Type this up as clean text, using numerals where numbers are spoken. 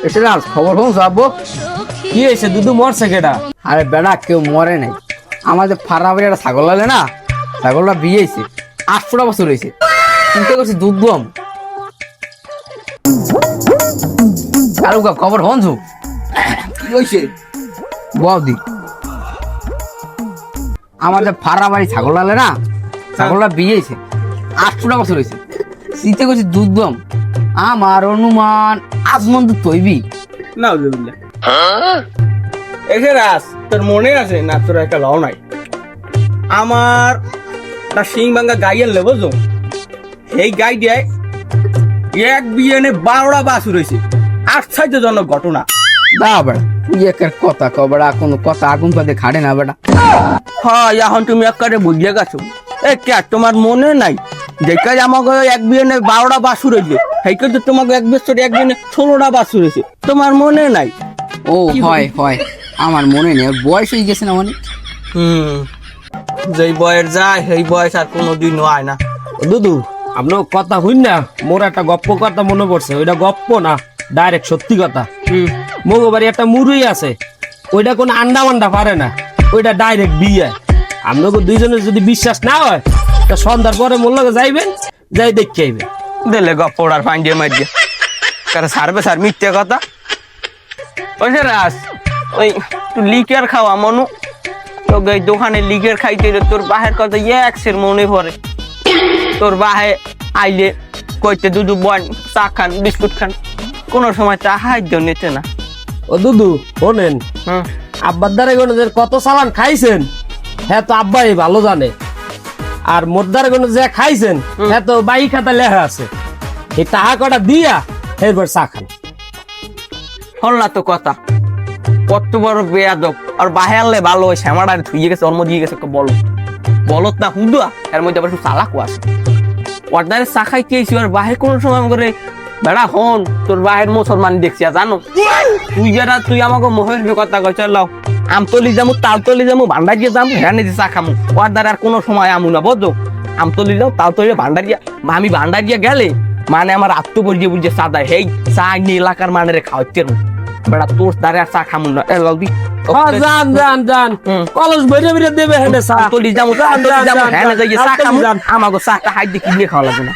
এসে রাজ খবর হোক আব্বু কি হয়েছে দুধু মরছে কেটা? আরে বেড়া কেউ মরে নাই, আমাদের ফারাবাড়ি একটা ছাগল আলে না, ছাগলটা বিয়েছে 800 বছর হয়েছে, চিন্তা করছি দুধ দম কারুকা খবর হনছু কি হয়েছে বৌদি? আমাদের ফারাবাড়ি ছাগল আলে না, ছাগলটা বিয়েছে 800 বছর হয়েছে, চিন্তা করছি দুধ দম। আমার অনুমান আজমন দুধ তৈবি না বুঝলি এসে রাস তোর মনে আছে না? তোর একটা লাও নাই আমার একটা সিং ভাঙ্গা গাই আনলে বুঝলো, এই গাই দিয়ে এক বিয়ানে 12টা বাছুর হয়েছে। আশ্চর্যজনক ঘটনা। দা বেড়া তুই একের কথা ক বেড়া, কোনো কথা আগুন পাতে খাড়ে না বেড়া। হ্যাঁ এখন তুমি একারে বুঝিয়ে গেছো। এ কে তোমার মনে নাই যে কাজ আমাকে এক বিয়ানে 12টা বাছুর হয়েছে, সেই কাজ তোমাকে এক বছর এক বিয়ানে 16টা বাছুর হয়েছে, তোমার মনে নাই? ও হয় হয় আমার মনে নেই, ওর বয়স হয়ে গেছে না অনেক। যেই বয়স যায় সেই বয়স আর কোনোদিন হয় না। দুদু আপনার কথা হইন না, মোর একটা গপ্প কথা মনে পড়ছে, ওইটা গপ্প না ডাইরেক্ট সত্যি কথা। মগো বাড়ি একটা মুরুই আছে, ওইটা কোনো আন্ডা মান্ডা পারে না, ওইটা ডাইরেক্ট বিয়ে। আপনাকে দুইজনের যদি বিশ্বাস না হয় তা সন্ধ্যার পরে মোর লগে যাইবেন, যাই দেখে আইবেন। দিলে গপ্পড়ার ফাইন্ডে মারিয়ে কারণ সারবে স্যার মিথ্যে কথা। ওই যে রাস ওই তুই লিকার খাওয়া মনু, তোকে দোকানে লিকার খাইতে তোর বাহের কথা একসের মনে পড়ে। তোর বাহে আইলে কইতে দুধু বন চা খান বিস্কুট খান, কোনো সময় চা হাইতে নিতে না। ও দুদু শোনেন, আব্বার দ্বারা কোনো যে কত চালান খাইছেন হ্যাঁ তো আব্বাই ভালো জানে, আর মোর দ্বারা কোনো যে খাইছেন হ্যাঁ তো বাই খাতা লেখা আছে, এই টাকা কটা দিয়া এরপর চা খান। হল না তো কথা, কত বড় বেয়াদব। আর বাহে আনলে ভালো ওই শ্যামাটা ধুয়ে গেছে, জন্ম দিয়ে গেছে বলো বলত না হুদুয়া, এর মধ্যে আবার একটু চালাকও আছে। অর্ডারে চা খাইতে এসি আর বাহে কোনো সময় করে বেড়া হন তোর বাহের মুসলমান দেখছি জানো তুই যারা তুই আমাকে মোহের কথা কই চল আমতলি যাবো তালতলি যাবো ভান্ডারিয়া যাবো হ্যাঁ নিজে চা খামু, অর্ডারে আর কোনো সময় আমু না বুঝো। আমতলি যাও তালতলি ভান্ডারিয়া, আমি ভান্ডারিয়া গেলে মানে আমার আত্মপরিচয় বুঝে চা দেয়, সেই চা নিয়ে এলাকার মানে খাওয়াতে বেড়া তোর দ্বারে আর চা খামু না। যান যান যান কলস বেরিয়ে বেরিয়ে দেবে হেঁটে চা তলি যাবো চা খামু, আমাকে চাটা হাইতে কিনে খাওয়া লাগবে না।